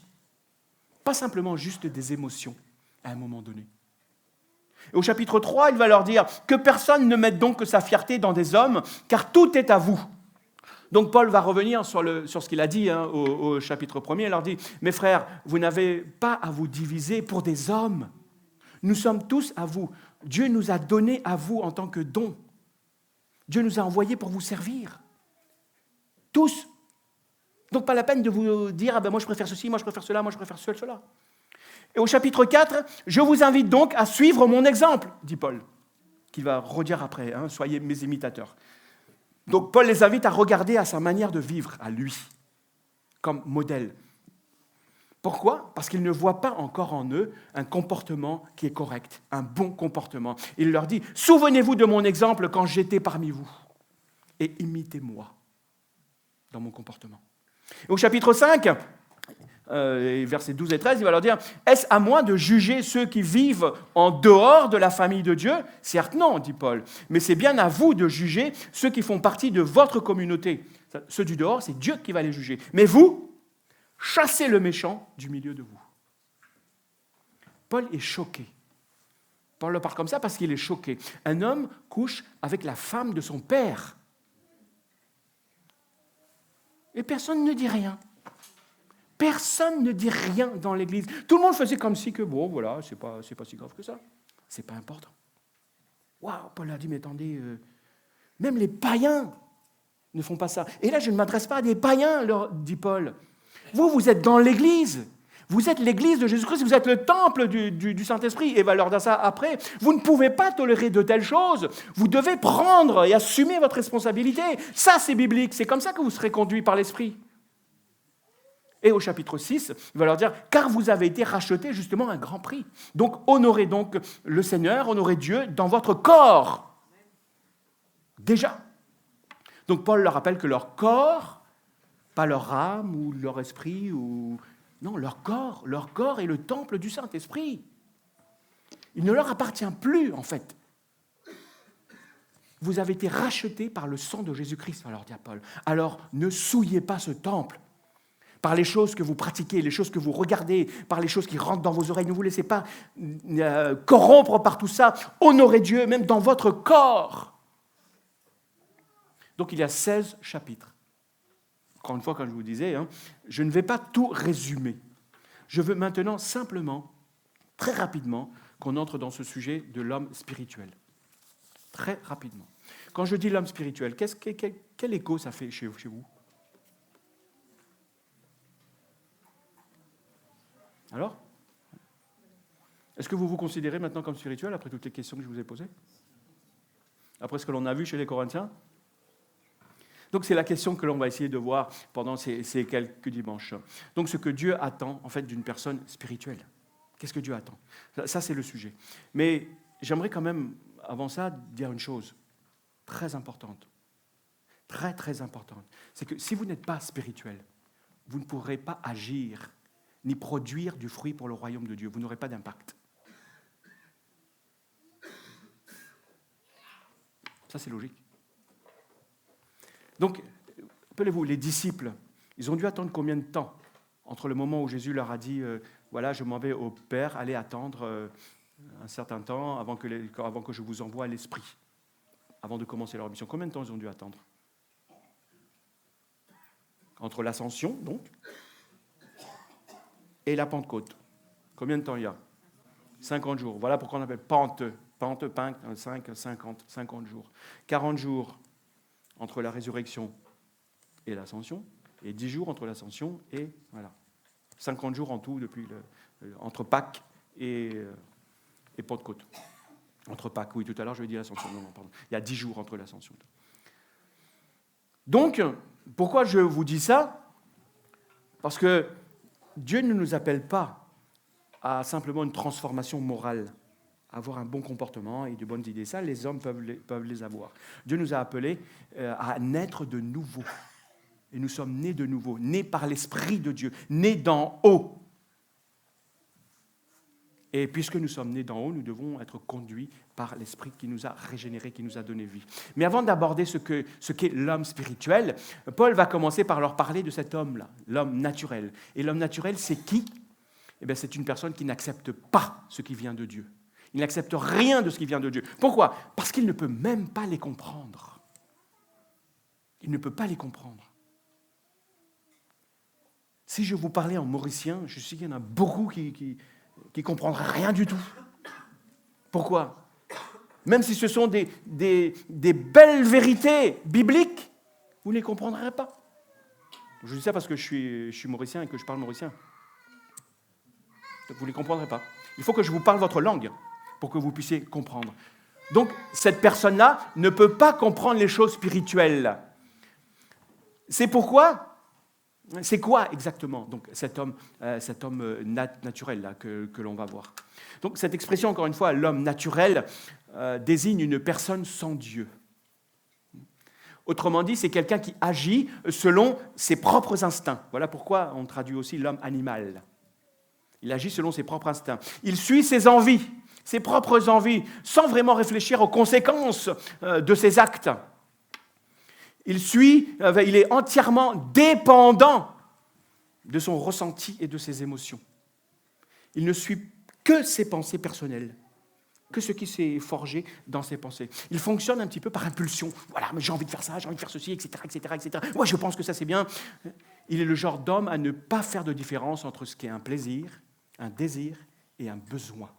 A: Pas simplement juste des émotions à un moment donné. Et au chapitre 3, il va leur dire « Que personne ne mette donc sa fierté dans des hommes, car tout est à vous. » Donc Paul va revenir sur ce qu'il a dit au chapitre 1er. Il leur dit « Mes frères, vous n'avez pas à vous diviser pour des hommes. Nous sommes tous à vous. Dieu nous a donné à vous en tant que don. Dieu nous a envoyés pour vous servir. Tous. Donc, pas la peine de vous dire « moi, je préfère ceci, moi, je préfère cela, moi, je préfère cela. » Et au chapitre 4, « Je vous invite donc à suivre mon exemple, dit Paul, qu'il va redire après, « Soyez mes imitateurs. » Donc, Paul les invite à regarder à sa manière de vivre, à lui, comme modèle. Pourquoi ? Parce qu'ils ne voient pas encore en eux un comportement qui est correct, un bon comportement. Il leur dit « Souvenez-vous de mon exemple quand j'étais parmi vous, et imitez-moi dans mon comportement. » Au chapitre 5, versets 12 et 13, il va leur dire « Est-ce à moi de juger ceux qui vivent en dehors de la famille de Dieu ? Certes non, dit Paul, mais c'est bien à vous de juger ceux qui font partie de votre communauté. Ceux du dehors, c'est Dieu qui va les juger. Mais vous, chassez le méchant du milieu de vous. » Paul est choqué. Paul le parle comme ça parce qu'il est choqué. Un homme couche avec la femme de son père. Et personne ne dit rien. Personne ne dit rien dans l'Église. Tout le monde faisait comme si que, bon, voilà, c'est pas si grave que ça. C'est pas important. Waouh, Paul a dit, mais attendez, même les païens ne font pas ça. Et là, je ne m'adresse pas à des païens, leur dit Paul. Vous êtes dans l'Église. Vous êtes l'Église de Jésus-Christ, vous êtes le temple du Saint-Esprit. Et va leur dire ça après. Vous ne pouvez pas tolérer de telles choses. Vous devez prendre et assumer votre responsabilité. Ça, c'est biblique. C'est comme ça que vous serez conduits par l'Esprit. Et au chapitre 6, il va leur dire « Car vous avez été rachetés justement à un grand prix. Donc, honorez donc le Seigneur, honorez Dieu dans votre corps. » Déjà. Donc, Paul leur rappelle que leur corps, pas leur âme ou leur esprit, non, leur corps est le temple du Saint-Esprit. Il ne leur appartient plus, en fait. Vous avez été rachetés par le sang de Jésus-Christ, va leur dire Paul. Alors, ne souillez pas ce temple. Par les choses que vous pratiquez, les choses que vous regardez, par les choses qui rentrent dans vos oreilles. Ne vous laissez pas corrompre par tout ça. Honorez Dieu, même dans votre corps. Donc il y a 16 chapitres. Encore une fois, comme je vous disais, je ne vais pas tout résumer. Je veux maintenant simplement, très rapidement, qu'on entre dans ce sujet de l'homme spirituel. Très rapidement. Quand je dis l'homme spirituel, quel écho ça fait chez vous ? Alors ? Est-ce que vous vous considérez maintenant comme spirituel après toutes les questions que je vous ai posées ? Après ce que l'on a vu chez les Corinthiens ? Donc c'est la question que l'on va essayer de voir pendant ces quelques dimanches. Donc ce que Dieu attend en fait d'une personne spirituelle. Qu'est-ce que Dieu attend ? Ça c'est le sujet. Mais j'aimerais quand même, avant ça, dire une chose très importante. Très très importante. C'est que si vous n'êtes pas spirituel, vous ne pourrez pas agir ni produire du fruit pour le royaume de Dieu. Vous n'aurez pas d'impact. Ça, c'est logique. Donc, Rappelez-vous, les disciples, ils ont dû attendre combien de temps entre le moment où Jésus leur a dit voilà, je m'en vais au Père, allez attendre un certain temps avant que je vous envoie l'Esprit, avant de commencer leur mission. Combien de temps ils ont dû attendre? Entre l'ascension, donc, et la Pentecôte. Combien de temps il y a? 50 jours. Voilà pourquoi on appelle Pente, 50 jours. 40 jours entre la résurrection et l'ascension, et 10 jours entre l'ascension et, voilà, 50 jours en tout depuis entre Pâques et Pentecôte. Entre Pâques, oui, tout à l'heure je vais dire l'ascension, non, pardon. Il y a 10 jours entre l'ascension. Donc, pourquoi je vous dis ça? Parce que Dieu ne nous appelle pas à simplement une transformation morale, à avoir un bon comportement et de bonnes idées. Ça, les hommes peuvent les avoir. Dieu nous a appelés à naître de nouveau. Et nous sommes nés de nouveau, nés par l'Esprit de Dieu, nés d'en haut. Et puisque nous sommes nés d'en haut, nous devons être conduits par l'Esprit qui nous a régénérés, qui nous a donné vie. Mais avant d'aborder ce qu'est l'homme spirituel, Paul va commencer par leur parler de cet homme-là, l'homme naturel. Et l'homme naturel, c'est qui? Eh bien, c'est une personne qui n'accepte pas ce qui vient de Dieu. Il n'accepte rien de ce qui vient de Dieu. Pourquoi? Parce qu'il ne peut même pas les comprendre. Il ne peut pas les comprendre. Si je vous parlais en mauricien, je sais qu'il y en a beaucoup qui comprendraient rien du tout. Pourquoi? Même si ce sont des belles vérités bibliques, vous ne les comprendrez pas. Je dis ça parce que je suis mauricien et que je parle mauricien. Vous ne les comprendrez pas. Il faut que je vous parle votre langue pour que vous puissiez comprendre. Donc, cette personne-là ne peut pas comprendre les choses spirituelles. C'est pourquoi, c'est quoi exactement donc, cet homme naturel là, que l'on va voir. Donc, cette expression, encore une fois, l'homme naturel, désigne une personne sans Dieu. Autrement dit, c'est quelqu'un qui agit selon ses propres instincts. Voilà pourquoi on traduit aussi l'homme animal. Il agit selon ses propres instincts. Il suit ses envies, ses propres envies, sans vraiment réfléchir aux conséquences de ses actes. Il est entièrement dépendant de son ressenti et de ses émotions. Il ne suit que ses pensées personnelles, que ce qui s'est forgé dans ses pensées. Il fonctionne un petit peu par impulsion. Voilà, mais j'ai envie de faire ça, j'ai envie de faire ceci, etc., etc., etc. Moi, je pense que ça, c'est bien. Il est le genre d'homme à ne pas faire de différence entre ce qui est un plaisir, un désir et un besoin.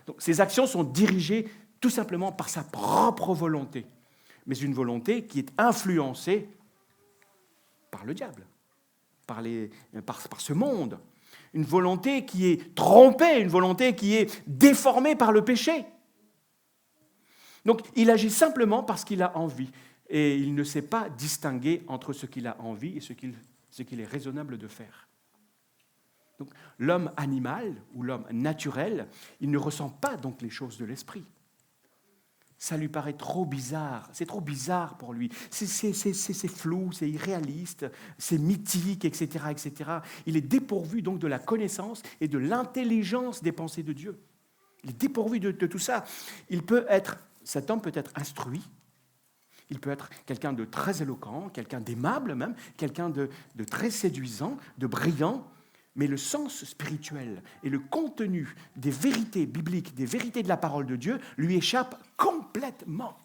A: Donc, ses actions sont dirigées tout simplement par sa propre volonté, mais une volonté qui est influencée par le diable, par ce monde. Une volonté qui est trompée, une volonté qui est déformée par le péché. Donc, il agit simplement parce qu'il a envie. Et il ne sait pas distinguer entre ce qu'il a envie et ce qu'il est raisonnable de faire. Donc, l'homme animal ou l'homme naturel, il ne ressent pas donc les choses de l'esprit. Ça lui paraît trop bizarre, c'est trop bizarre pour lui. C'est flou, c'est irréaliste, c'est mythique, etc., etc. Il est dépourvu donc de la connaissance et de l'intelligence des pensées de Dieu. Il est dépourvu de tout ça. Cet homme peut être instruit, il peut être quelqu'un de très éloquent, quelqu'un d'aimable même, quelqu'un de très séduisant, de brillant, mais le sens spirituel et le contenu des vérités bibliques, des vérités de la parole de Dieu, lui échappent complètement.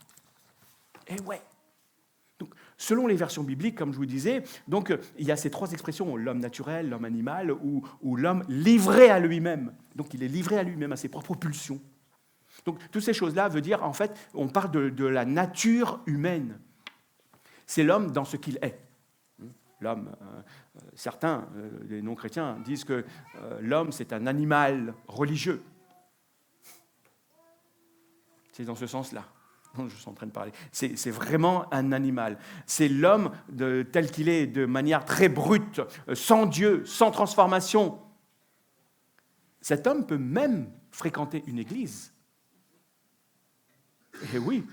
A: Eh ouais. Donc, selon les versions bibliques, comme je vous disais, donc, il y a ces trois expressions, l'homme naturel, l'homme animal ou l'homme livré à lui-même. Donc, il est livré à lui-même, à ses propres pulsions. Donc, toutes ces choses-là veut dire, en fait, on parle de la nature humaine. C'est l'homme dans ce qu'il est. L'homme, certains, les non-chrétiens, disent que l'homme, c'est un animal religieux. C'est dans ce sens-là dont je suis en train de parler. C'est vraiment un animal. C'est l'homme tel qu'il est, de manière très brute, sans Dieu, sans transformation. Cet homme peut même fréquenter une église. Et oui,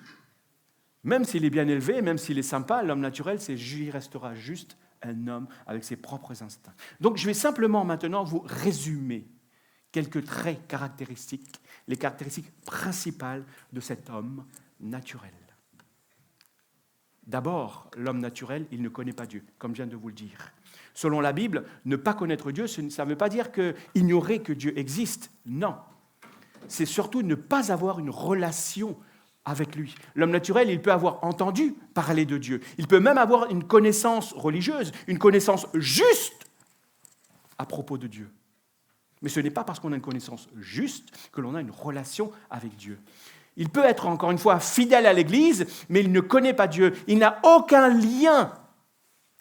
A: même s'il est bien élevé, même s'il est sympa, l'homme naturel, il restera juste un homme avec ses propres instincts. Donc, je vais simplement maintenant vous résumer quelques traits caractéristiques, les caractéristiques principales de cet homme naturel. D'abord, l'homme naturel, il ne connaît pas Dieu, comme je viens de vous le dire. Selon la Bible, ne pas connaître Dieu, ça ne veut pas dire ignorer que Dieu existe. Non. C'est surtout ne pas avoir une relation avec lui. L'homme naturel, il peut avoir entendu parler de Dieu. Il peut même avoir une connaissance religieuse, une connaissance juste à propos de Dieu. Mais ce n'est pas parce qu'on a une connaissance juste que l'on a une relation avec Dieu. Il peut être, encore une fois, fidèle à l'Église, mais il ne connaît pas Dieu. Il n'a aucun lien,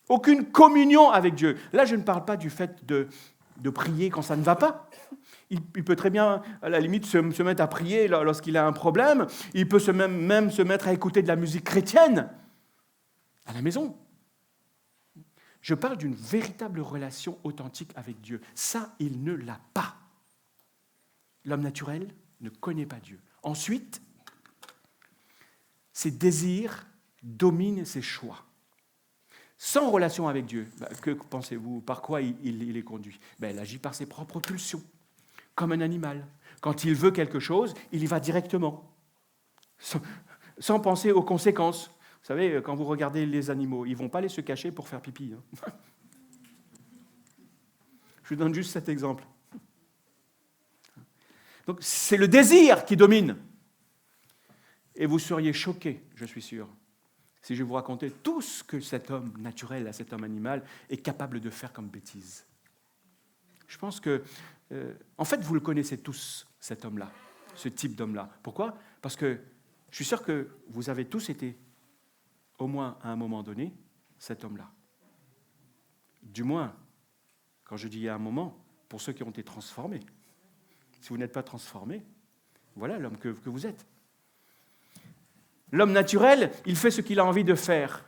A: aucune communion avec Dieu. Là, je ne parle pas du fait de prier quand ça ne va pas. Il peut très bien, à la limite, se mettre à prier lorsqu'il a un problème. Il peut même se mettre à écouter de la musique chrétienne à la maison. Je parle d'une véritable relation authentique avec Dieu. Ça, il ne l'a pas. L'homme naturel ne connaît pas Dieu. Ensuite, ses désirs dominent ses choix. Sans relation avec Dieu, que pensez-vous? Par quoi il est conduit? Il agit par ses propres pulsions, comme un animal. Quand il veut quelque chose, il y va directement, sans penser aux conséquences. Vous savez, quand vous regardez les animaux, ils ne vont pas aller se cacher pour faire pipi. Je vous donne juste cet exemple. Donc, c'est le désir qui domine. Et vous seriez choqués, je suis sûr, si je vous racontais tout ce que cet homme naturel, cet homme animal, est capable de faire comme bêtise. Je pense que, en fait, vous le connaissez tous, cet homme-là, ce type d'homme-là. Pourquoi? Parce que je suis sûr que vous avez tous été, au moins à un moment donné, cet homme-là. Du moins, quand je dis à un moment, pour ceux qui ont été transformés. Si vous n'êtes pas transformés, voilà l'homme que vous êtes. L'homme naturel, il fait ce qu'il a envie de faire.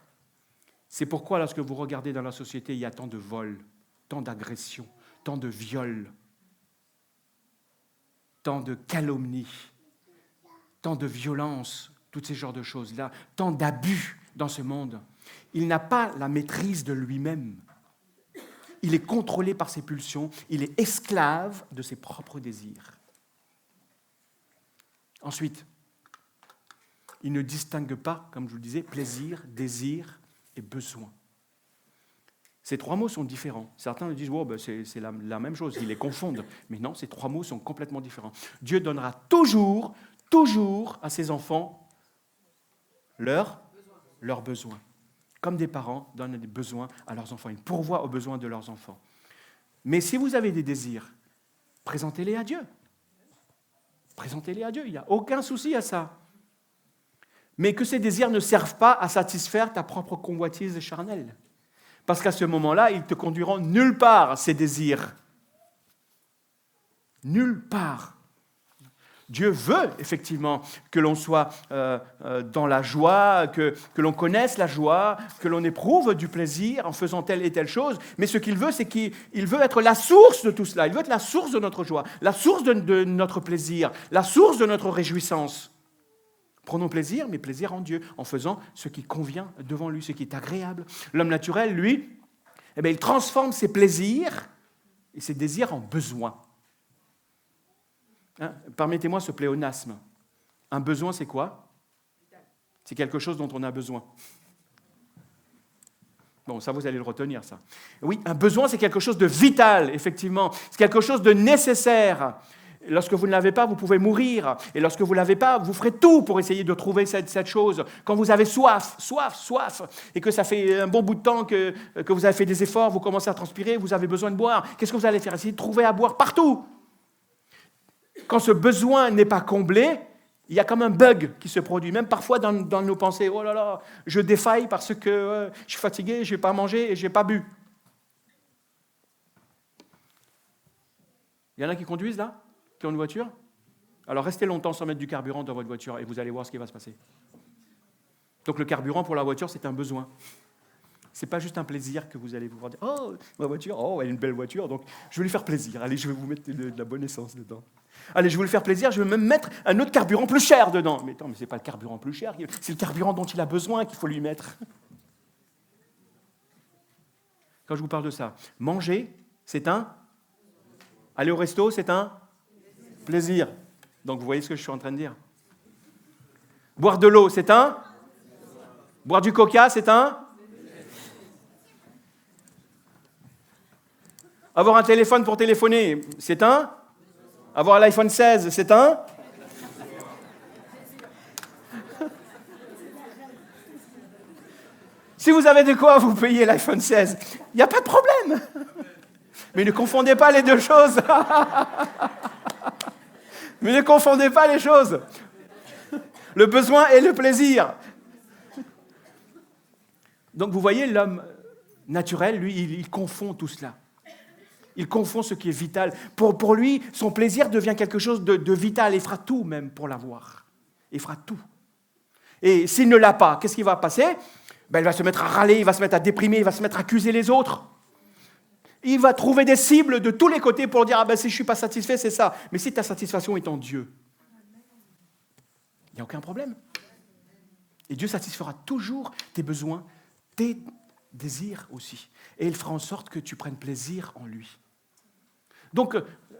A: C'est pourquoi, lorsque vous regardez dans la société, il y a tant de vols, tant d'agressions, tant de viols, tant de calomnies, tant de violences, tous ces genres de choses-là, tant d'abus dans ce monde. Il n'a pas la maîtrise de lui-même. Il est contrôlé par ses pulsions, il est esclave de ses propres désirs. Ensuite, il ne distingue pas, comme je vous le disais, plaisir, désir et besoin. Ces trois mots sont différents. Certains me disent c'est la même chose, ils les confondent. Mais non, ces trois mots sont complètement différents. Dieu donnera toujours à ses enfants leurs besoins. Comme des parents donnent des besoins à leurs enfants. Ils pourvoient aux besoins de leurs enfants. Mais si vous avez des désirs, présentez-les à Dieu. Présentez-les à Dieu, il n'y a aucun souci à ça. Mais que ces désirs ne servent pas à satisfaire ta propre convoitise charnelle. Parce qu'à ce moment-là, ils te conduiront nulle part, ces désirs. Nulle part. Dieu veut effectivement que l'on soit dans la joie, que l'on connaisse la joie, que l'on éprouve du plaisir en faisant telle et telle chose. Mais ce qu'il veut, c'est qu'il veut être la source de tout cela. Il veut être la source de notre joie, la source de notre plaisir, la source de notre réjouissance. Prenons plaisir, mais plaisir en Dieu, en faisant ce qui convient devant lui, ce qui est agréable. L'homme naturel, lui, il transforme ses plaisirs et ses désirs en besoins. Permettez-moi ce pléonasme. Un besoin, c'est quoi? C'est quelque chose dont on a besoin. Bon, ça, vous allez le retenir, ça. Oui, un besoin, c'est quelque chose de vital, effectivement. C'est quelque chose de nécessaire. Lorsque vous ne l'avez pas, vous pouvez mourir. Et lorsque vous ne l'avez pas, vous ferez tout pour essayer de trouver cette chose. Quand vous avez soif, et que ça fait un bon bout de temps que vous avez fait des efforts, vous commencez à transpirer, vous avez besoin de boire, qu'est-ce que vous allez faire? Essayer de trouver à boire partout. Quand ce besoin n'est pas comblé, il y a comme un bug qui se produit, même parfois dans nos pensées. Oh là là, je défaille parce que je suis fatigué, je n'ai pas mangé et je n'ai pas bu. Il y en a qui conduisent là? Qui ont une voiture? Alors restez longtemps sans mettre du carburant dans votre voiture et vous allez voir ce qui va se passer. Donc le carburant pour la voiture, c'est un besoin. Ce n'est pas juste un plaisir que vous allez vous dire « Oh, ma voiture, elle est une belle voiture, donc je vais lui faire plaisir. Allez, je vais vous mettre de la bonne essence dedans. Allez, je vais lui faire plaisir, je vais même mettre un autre carburant plus cher dedans. » Mais ce n'est pas le carburant plus cher, c'est le carburant dont il a besoin qu'il faut lui mettre. Quand je vous parle de ça, manger, c'est un... Aller au resto, c'est un... plaisir. Donc vous voyez ce que je suis en train de dire. Boire de l'eau, c'est un... Boire du coca, c'est un? Avoir un téléphone pour téléphoner, c'est un? Avoir l'iPhone 16, c'est un? Si vous avez de quoi vous payer l'iPhone 16, il n'y a pas de problème. Mais ne confondez pas les deux choses. Mais ne confondez pas les choses. Le besoin et le plaisir. Donc vous voyez, l'homme naturel, lui, il confond tout cela. Il confond ce qui est vital. Pour lui, son plaisir devient quelque chose de vital. Il fera tout même pour l'avoir. Il fera tout. Et s'il ne l'a pas, qu'est-ce qui va passer? Il va se mettre à râler, il va se mettre à déprimer, il va se mettre à accuser les autres. Il va trouver des cibles de tous les côtés pour dire « Ah ben si je ne suis pas satisfait, c'est ça. » Mais si ta satisfaction est en Dieu, il n'y a aucun problème. Et Dieu satisfera toujours tes besoins, tes désirs aussi. Et il fera en sorte que tu prennes plaisir en lui. Donc,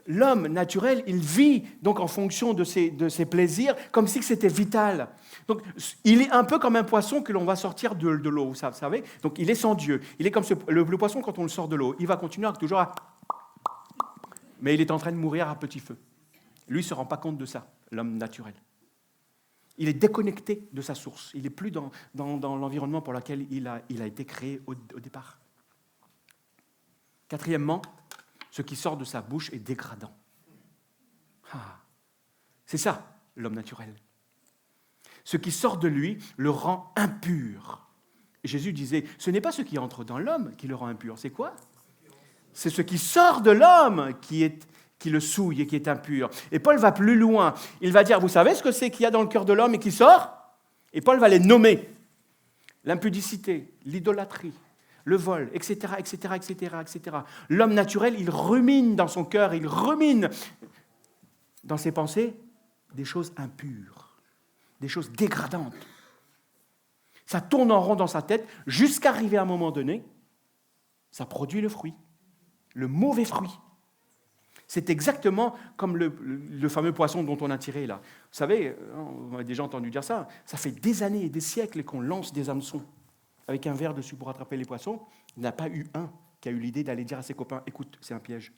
A: l'homme naturel, il vit donc en fonction de ses plaisirs, comme si c'était vital. Donc, il est un peu comme un poisson que l'on va sortir de l'eau, vous savez. Donc, il est sans Dieu. Il est comme le poisson quand on le sort de l'eau. Il va continuer toujours à... Mais il est en train de mourir à petit feu. Lui ne se rend pas compte de ça, l'homme naturel. Il est déconnecté de sa source. Il n'est plus dans l'environnement pour lequel il a été créé au départ. Quatrièmement, ce qui sort de sa bouche est dégradant. C'est ça, l'homme naturel. Ce qui sort de lui le rend impur. Et Jésus disait, ce n'est pas ce qui entre dans l'homme qui le rend impur. C'est quoi? C'est ce qui sort de l'homme qui le souille et qui est impur. Et Paul va plus loin. Il va dire, vous savez ce que c'est qu'il y a dans le cœur de l'homme et qui sort? Et Paul va les nommer. L'impudicité, l'idolâtrie, le vol, etc., etc., etc., etc. L'homme naturel, il rumine dans son cœur, il rumine dans ses pensées des choses impures, des choses dégradantes. Ça tourne en rond dans sa tête jusqu'à arriver à un moment donné, ça produit le fruit, le mauvais fruit. C'est exactement comme le fameux poisson dont on a tiré là. Vous savez, vous avez déjà entendu dire ça, ça fait des années et des siècles qu'on lance des hameçons avec un verre dessus pour attraper les poissons. Il n'y en a pas eu un qui a eu l'idée d'aller dire à ses copains, écoute, c'est un piège.